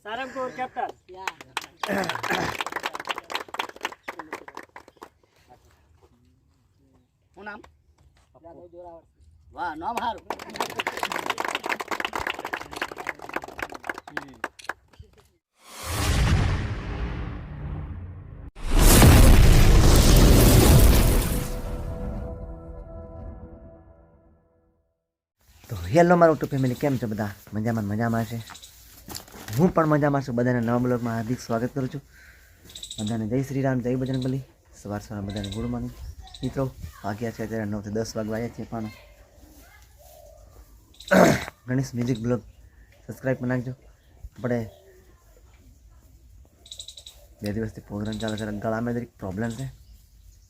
Sarangpur captain શું નામ? વાહ, નામ સારું. તો હેલો મારું ટુ ફેમિલી, કેમ છો બધા? મજામાં છે. હું પણ મજામાં છું. બધાને નવા બ્લોગમાં હાર્દિક સ્વાગત કરું છું. બધાને જય શ્રી રામ, જય બજરંગબલી. સવાર બધાને ગુડ મોર્નિંગ. મિત્રો વાગ્યા છે અત્યારે 9 થી 10 વાગવા આવ્યા છે. પણ ગણેશ મ્યુઝિક બ્લોગ સબસ્ક્રાઈબ કરી નાખજો. આપણે 2 દિવસથી પ્રોગ્રામ ચાલે છે. ગળામાં જરીક પ્રોબ્લેમ છે,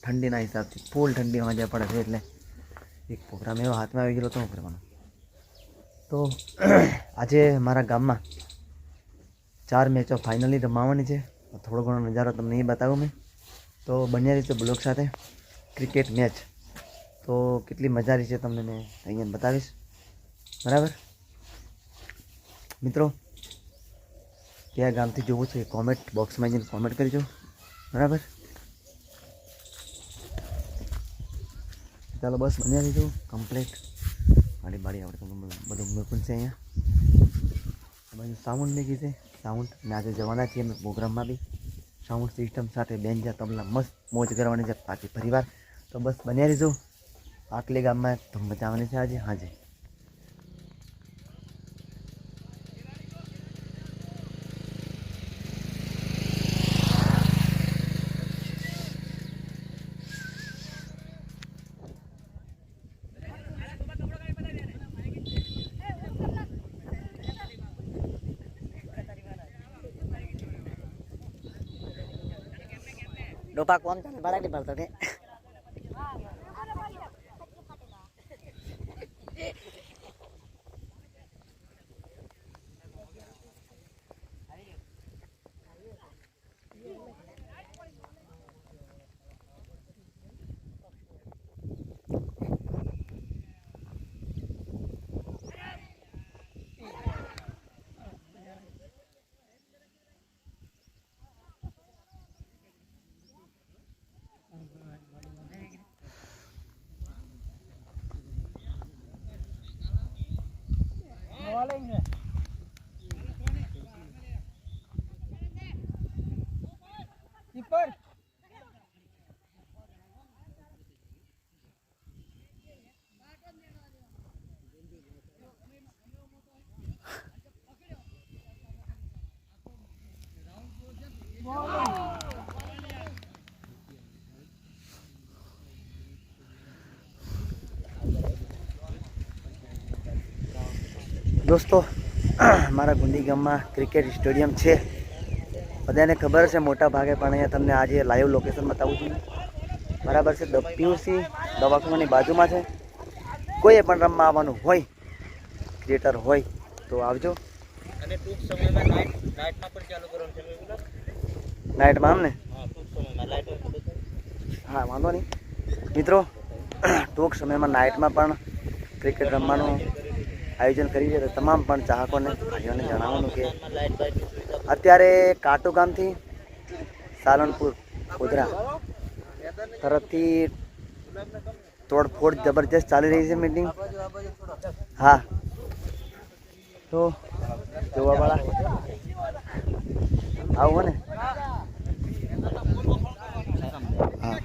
ઠંડીના હિસાબથી ફૂલ ઠંડી મજા પડે છે. એટલે એક પ્રોગ્રામ એવો હાથમાં આવી ગયો તો શું કરવાનું. તો આજે મારા ગામમાં 4 મેચો ફાઇનલી રમાવાની છે. થોડો ઘણો નજારો તમને એ બતાવું મેં. તો બન્યા રીતે બ્લોગ સાથે ક્રિકેટ મેચ તો કેટલી મજા રહી છે તમને મેં અહીંયા બતાવીશ. બરાબર મિત્રો, કયા ગામથી જોવું છે કોમેન્ટ બોક્સમાં જઈને કોમેન્ટ કરજો. બરાબર, ચાલો બસ બન્યા રહીશું કમ્પ્લીટ. બાડી આપણે તો બધું મૂકું છે અહીંયા. બાજુ સાઉન્ડ મેકી છે, સાઉન્ડ ને આજે જવાના છીએ અમે પ્રોગ્રામમાં બી સાઉન્ડ સિસ્ટમ સાથે બેન્જા તબલા મસ્ત મોજ કરવાની છે પાછી પરિવાર. તો બસ બન્યા રહીશું. આટલી ગામમાં ધૂમ મચાવવાની છે આજે. હાજે ડોપા કોમ ચાલે બરાડી પડતો કે कीपर દોસ્તો, મારા ગુંડી ગામમાં ક્રિકેટ સ્ટેડિયમ છે. બધાને ખબર છે મોટા ભાગે, પણ અહીંયા તમને આજે લાઈવ લોકેશન બતાવું છું. બરાબર છે, પીયુસી દવાખાનાની બાજુમાં છે. કોઈએ પણ રમવા આવવાનું હોય, ક્રિકેટર હોય તો આવજો. અને ટૂંક સમયમાં નાઇટમાં પણ ચાલુ કરવાનું છે નાઇટમાં આમ ને? હા, ટૂંક સમયમાં લાઇટ. હા, વાંધો નહીં મિત્રો. ટૂંક સમયમાં નાઇટમાં પણ ક્રિકેટ રમવાનું આયોજન કરી છે. તો તમામ પણ ચાહકોને ભાઈઓને જણાવવાનું કે અત્યારે કાટુ ગામથી સાલનપુર ગોધરા તરફથી તોડફોડ જબરજસ્ત ચાલી રહી છે મીટિંગ. હા, તો જોવાવાળા આવું ને. હા,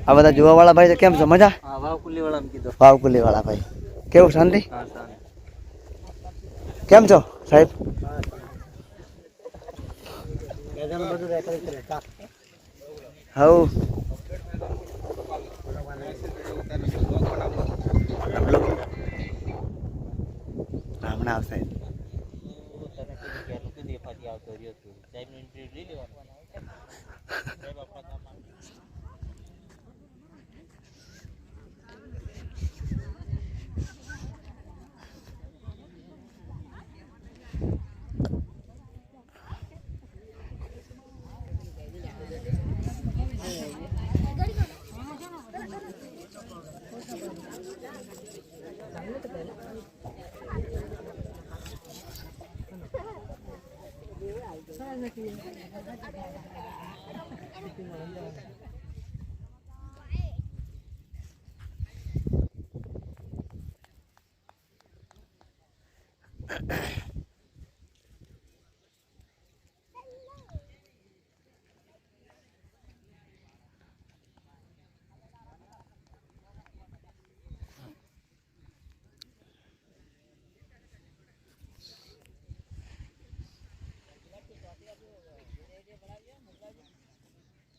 આ બધા જોવાવાળા ભાઈ કેમ છો? મજા? વાવકુલીવાળા ભાઈ કેવું? શાંતિ? કેમ છો સાહેબ? હવ રામણા આવશે.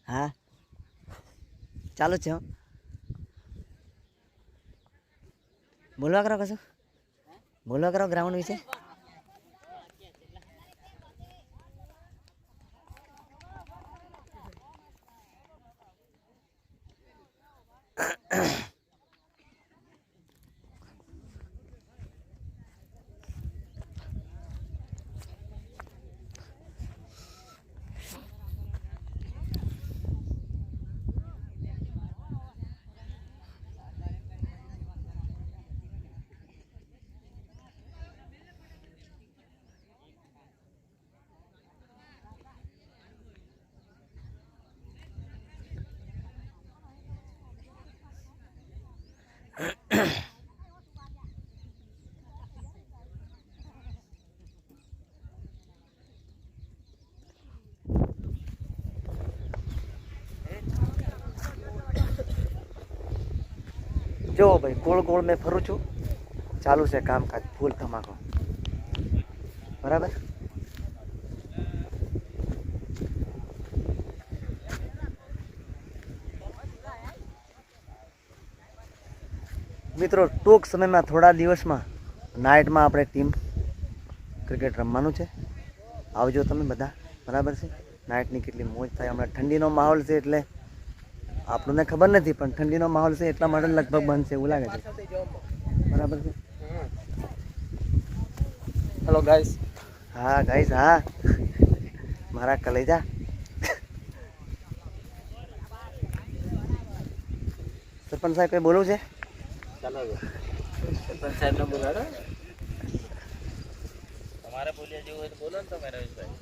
હા ચાલુ જ છે હો. બોલવા કરો કશું બોલવા કરો ગ્રાઉન્ડ વિશે. જો ભાઈ ગોળ ગોળ મેં ફરું છું, ચાલુ છે કામકાજ ફૂલ ધમાકો. બરાબર. મિત્રો ટૂંક સમયમાં થોડા દિવસમાં નાઇટમાં આપણે ટીમ ક્રિકેટ રમવાનું છે. આવજો તમે બધા. બરાબર છે. નાઇટની કેટલી મોજ થાય. હમણાં ઠંડીનો માહોલ છે એટલે આપણને ખબર નથી પણ ઠંડીનો માહોલ છે એટલા માટે લગભગ બંધ છે એવું લાગે છે. બરાબર છે. Hello guys. હા ગાઈસ હા મારા કલેજા. સરપંચ સાહેબ કંઈ બોલવું છે? ચાલો સરપંચ સાહેબ ને બોલાડો. તમારે બોલ્યા જેવું હોય તો બોલો ને તમે રવિશભાઈ.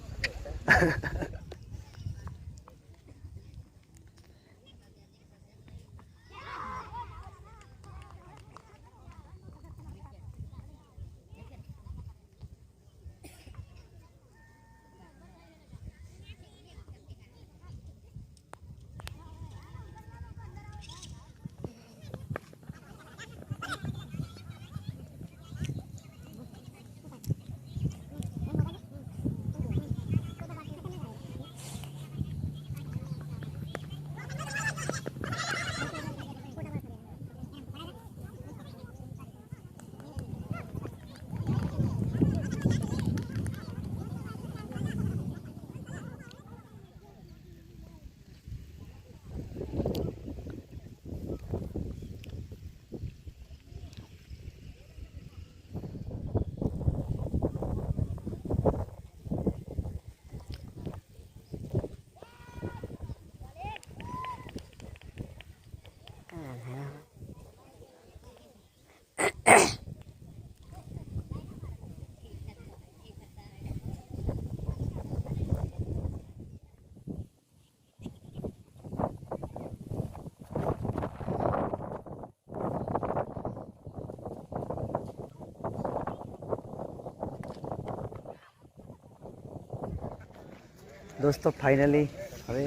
દોસ્તો ફાઇનલી હવે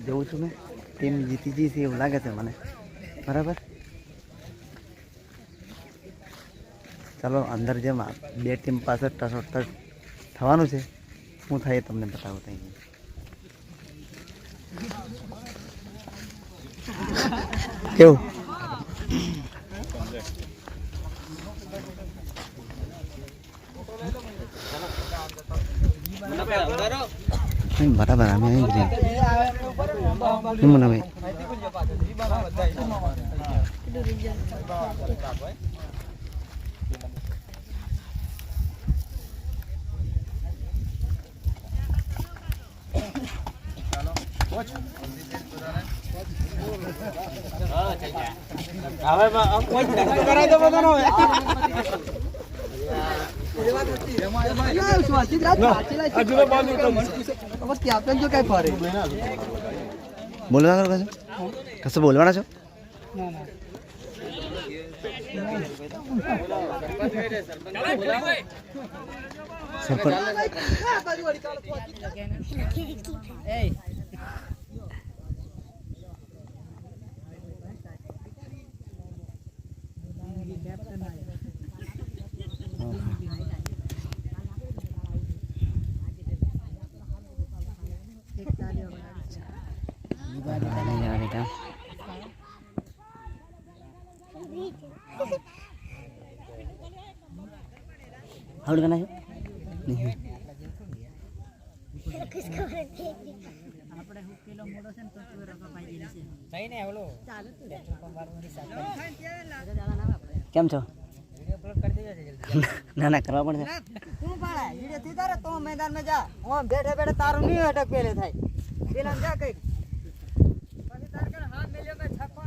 જઉં છું મેં. ટીમ જીતી જઈ છે એવું લાગે છે મને. બરાબર. ચાલો અંદર જેમ બે ટીમ પાસે ટસોટસ થવાનું છે. શું થાય એ તમને બતાવું ત્યાં. કેવું બરાબર અમે શું મને બોલવા કરો કશું બોલવાના છો हाउड करना है नहीं કેમ છો ના ના કરવા પડશે તું પાડા વિડિયો થી તારે તો મેદાન માં જા ઓ બેઠે બેઠે તારું ની અટક પેલે થાય પેલા જા કઈ પછી તાર કે હાથ મેલ્યો કે છક્કો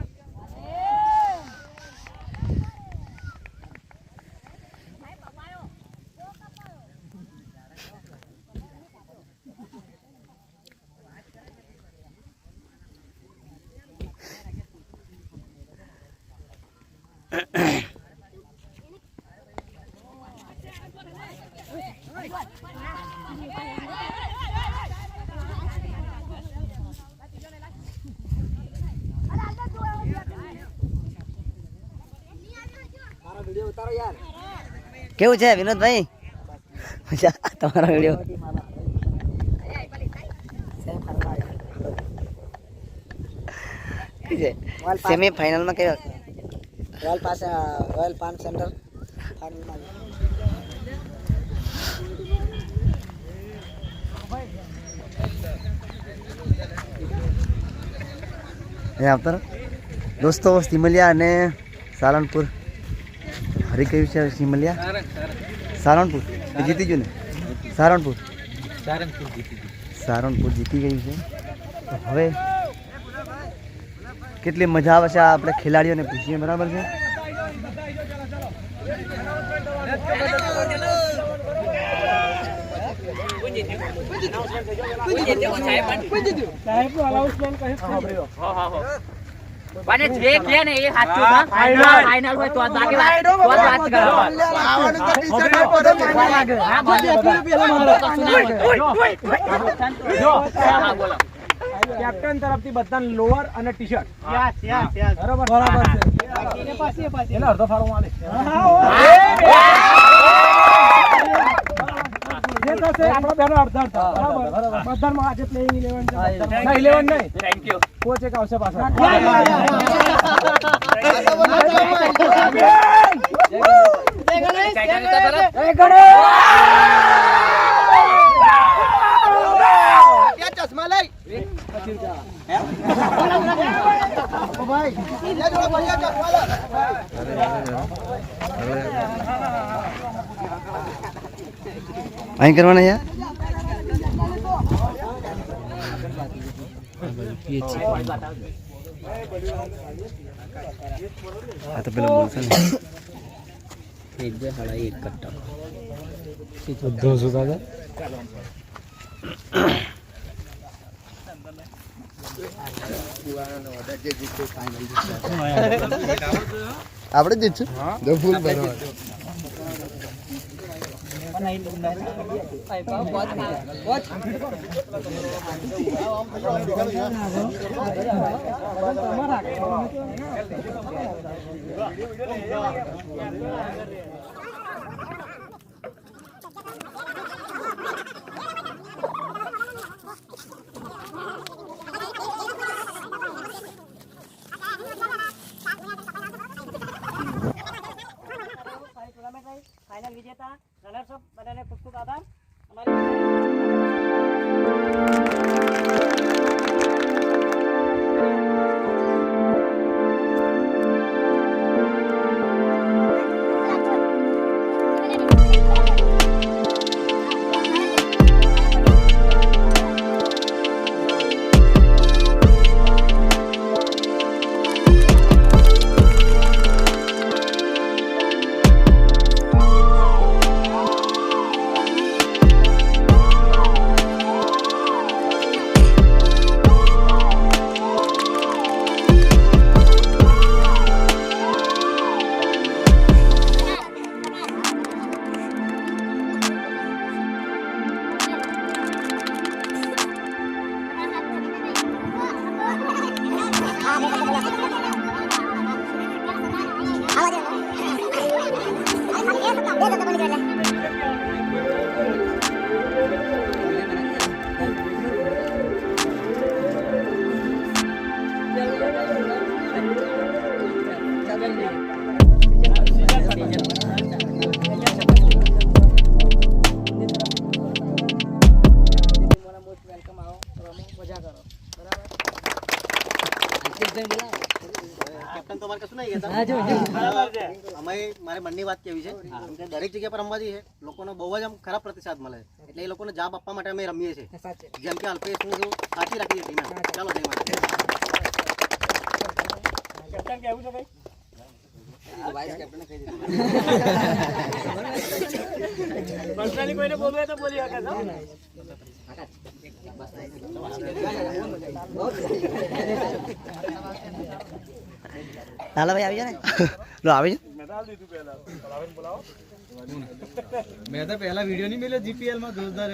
કેવું છે વિનોદભાઈ તમારો વિડિયો સેમી ફાઇનલ માં કેવો રોયલ પાસે રોયલ પાન સેન્ટર ફાઇનલ માં આવતા દોસ્તો સિમલિયા અને સાલનપુર હરી કયું છે સિમલિયા સારણપુર જીતી ગયું ને સારણપુર સારણપુર જીતી ગયું છે તો હવે કેટલી મજા આવે છે આપણે ખેલાડીઓને પૂછીએ બરાબર છે અને જે કે ને એ સાચું છે ફાઇનલ હોય તો જ લાગે વાત કરો કેપ્ટન તરફથી બધા લોઅર અને ટી-શર્ટ બરાબર છે એટલે અડધો ફાળો માલે આપણો બેનો અડધો બરાબર બધામાં આજે પ્લેઇંગ 11 છે ના 11 નહીં થેન્ક યુ કોચ એક આવશે પાછા ચશ્મા લઈ અહીં કરવાના યાર આ તો પેલા બોલશે ને એક બે સાડા એક કટ્ટા આપણે જીતશું ફૂલ બરાબર फाइनल विजेता रनर्स अप बधाने खूब खूब आभार કેપ્ટન તો અમારે કશું નહીં કહેતા. અમે મારે મનની વાત કેવી છે કેમ કે દરેક જગ્યા પર રમવા જઈએ લોકોનો બહુ જ આમ ખરાબ પ્રતિસાદ મળે એટલે એ લોકોને જવાબ આપવા માટે અમે રમીએ છીએ. જેમ કે અલ્પેશ હું છું સાચી રાખી હતી. ચાલો જય માતા. કેપ્ટન કેવું છે ભાઈ? પર્સનલી કોઈને બોલવું તો બોલી શકે છો. લાલા ભાઈ આવી જાય ને લો આવી મેં તો પહેલા વિડિયો નહીં મેલ્યો જીપીએલ માં જોરદાર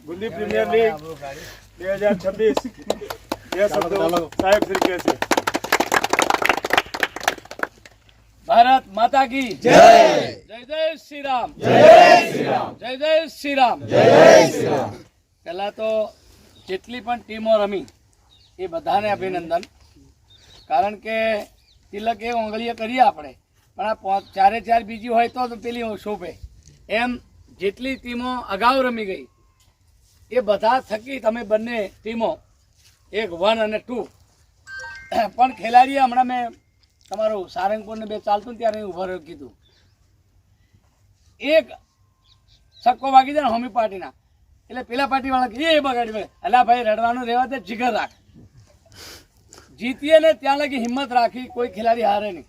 ગુંદી પ્રીમિયર લીગ 2026 ये शब्दों साहेब श्री कैसे भारत माता की जय जय जय श्री राम जय श्री राम जय जय श्री राम जय श्री राम. પહેલા તો જેટલી પણ ટીમો રમી એ બધાને અભિનંદન. કારણ કે તિલક એ ઓંગળીએ કરીએ આપણે પણ આ ચારે ચાર બીજી હોય તો પેલી શોભે એમ જેટલી ટીમો અગાઉ રમી ગઈ એ બધા થકી તમે બંને ટીમો 1 અને 2 પણ ખેલાડીએ હમણાં મેં તમારું સારંગપુરને 2 ચાલતું ને ત્યારે ઉભા રહ્યો કીધું એક છક્કો વાગી જાય ને હોમી પાર્ટીના એટલે પેલા પાર્ટીવાળા કે એ બગાડી પડે અલા ભાઈ રડવાનું રહેવા દે જીગર રાખ. જીતીએ ને ત્યાં લગી હિંમત રાખી કોઈ ખેલાડી હારે નહીં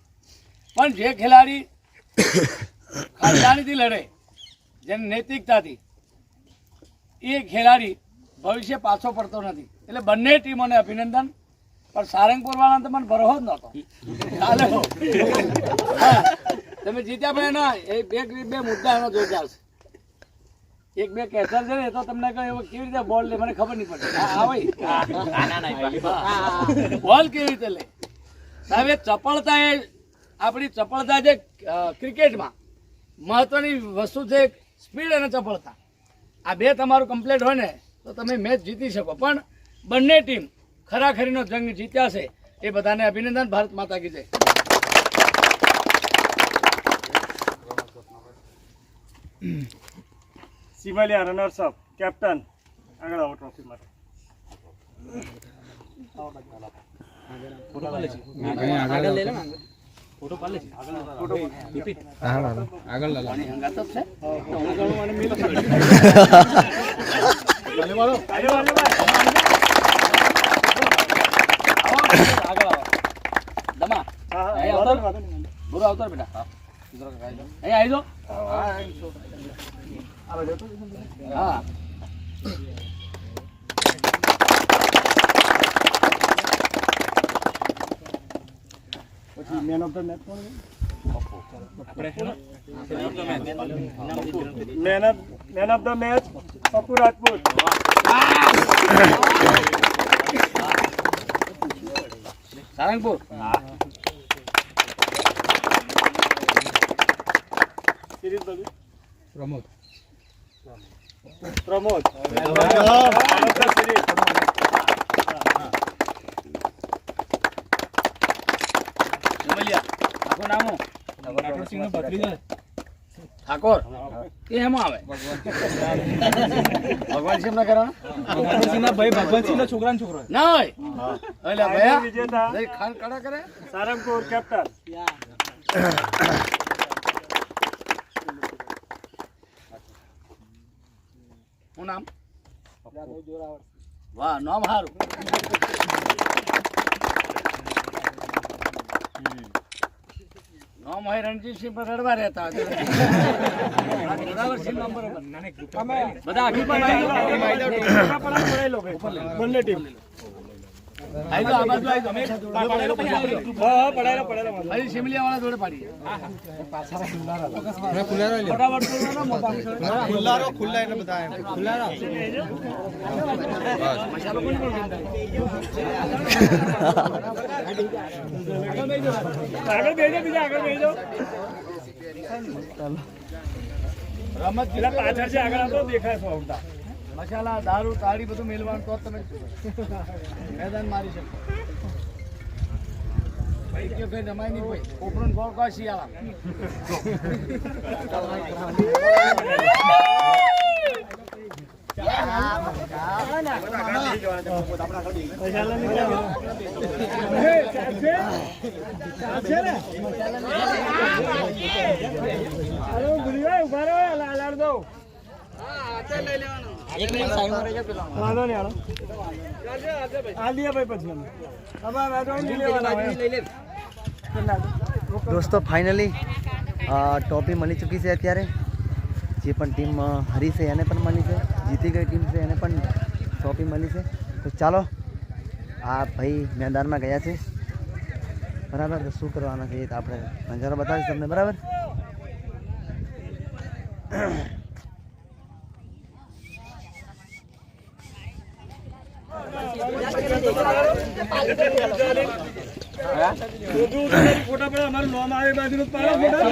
પણ જે ખેલાડી ખાનદાનીથી લડે જેની નૈતિકતાથી એ ખેલાડી ભવિષ્ય પાછો પડતો નથી. એટલે બંને ટીમોને અભિનંદન. પણ સારંગપુર વાળા તો મને ભરોસો જ નહોતો. તમે જીત્યા ભાઈ ના એ બે મુદ્દા એનો જોરદાર છે. 1-2 કેસર છે ને એ તો તમને કહ્યું કેવી રીતે બોલ લે મને ખબર નહીં પડતી. બોલ કેવી રીતે લે સાહેબ? ચપળતા એ આપણી ચપળતા છે ક્રિકેટમાં મહત્વની વસ્તુ છે. સ્પીડ અને ચપળતા આ બે તમારું કમ્પ્લીટ હોય ને તો તમે મેચ જીતી શકો. પણ બંને ટીમ ખરાખરીનો જંગ જીત્યા છે એ બધાને અભિનંદન. ભારત માતા કી જય. સિમલિયા રનર્સ અપ કેપ્ટન આગળ આવો ટ્રોફી માટે હા પછી મેન ઓફ ધ મેચ કોણ man of the match Pappu Rajput. Sarangpur series બાજુ પ્રમોદ પ્રમોદ આખું નામો ઠાકોર એ એમાં આવે ભગવાનસિંહ ના કરવાના ભાઈ ભગવાનસિંહ ના છોકરા છોકરો ના હોય એટલે ભૈયા વિજેતા ખાન કડા કરે સારંગપુર કેપ્ટન. શું નામ? વાહ નામ સારું. નામ હોય રણજીતસિંહ પર રડવા રહેતા બરાબર છે. નામ બરાબર બધા આખી બંને ટીમ આઈ આ બાજુ આઈ હજી સિમલિયા વાળા જોડે પાડી આગળ બેજો બીજા આગળ બેજો રમત પેલા પાછળ છે આગળ આવતો દેખાય ફોટા મસાલા દારૂ તાળી બધું મેળવાનું તો જ તમે મેદાન મારી શકો. ભાઈ કે ભાઈ રમાય નહીં ભાઈ કોપરું ગોળ કો दोस्तों फाइनली ट्रॉफी मળી ચૂકી છે. અત્યારે જે પણ ટીમ હરી છે એને પણ મળી છે, જીતી ગઈ ટીમ છે એને પણ ટ્રોફી મળી છે. તો ચાલો આ ભાઈ મેદાનમાં ગયા છે બરાબર. તો શું કરવાના છે એ તો આપણે નજારો બતાવીશ તમને બરાબર. ફોટા પડે અમારું નામ આવે બાજુ પાડો ફોટા